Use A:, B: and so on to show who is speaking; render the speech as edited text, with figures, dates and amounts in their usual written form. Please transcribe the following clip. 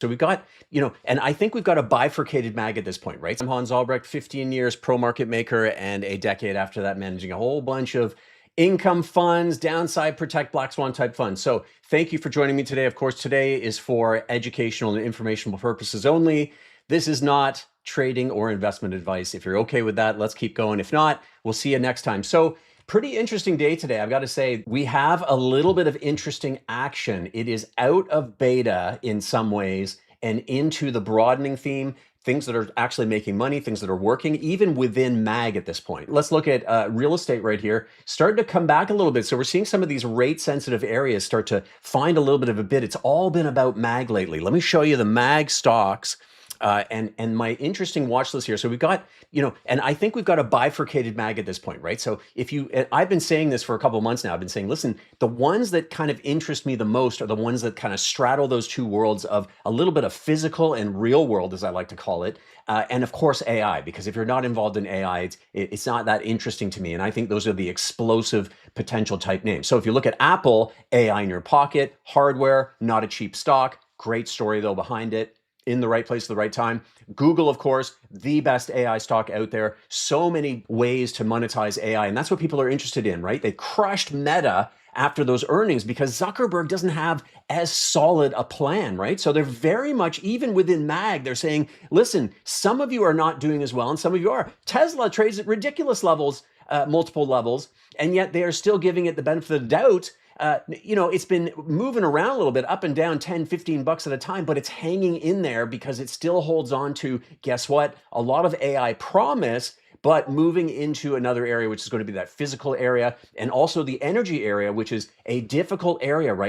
A: So we've got, and I think we've got a bifurcated mag at this point, right? I'm Hans Albrecht, 15 years pro market maker, and a decade after that managing a whole bunch of income funds, downside protect, black swan type funds. So thank you for joining me today. Of course, today is for educational and informational purposes only. This is not trading or investment advice. If you're okay with that, let's keep going. If not, we'll see you next time. So pretty interesting day today. I've got to say, we have a little bit of interesting action. It is out of beta in some ways and into the broadening theme, things that are actually making money, things that are working, even within MAG at this point. Let's look at real estate right here, starting to come back a little bit. So we're seeing some of these rate sensitive areas start to find a little bit of a bid. It's all been about MAG lately. Let me show you the MAG stocks. And my interesting watch list here. So we've got, and I think we've got a bifurcated mag at this point, right? So I've been saying this for a couple of months now. I've been saying, listen, the ones that kind of interest me the most are the ones that kind of straddle those two worlds of a little bit of physical and real world, as I like to call it. And of course, AI, because if you're not involved in AI, it's not that interesting to me. And I think those are the explosive potential type names. So if you look at Apple, AI in your pocket, hardware, not a cheap stock, great story though behind it. In the right place at the right time. Google, of course, the best AI stock out there. So many ways to monetize AI. And that's what people are interested in, right? They crushed Meta after those earnings because Zuckerberg doesn't have as solid a plan, right? So they're very much, even within MAG, they're saying, listen, some of you are not doing as well and some of you are. Tesla trades at ridiculous levels, multiple levels, and yet they are still giving it the benefit of the doubt. It's been moving around a little bit up and down 10, 15 bucks at a time, but it's hanging in there because it still holds on to, guess what? A lot of AI promise, but moving into another area, which is going to be that physical area and also the energy area, which is a difficult area, right?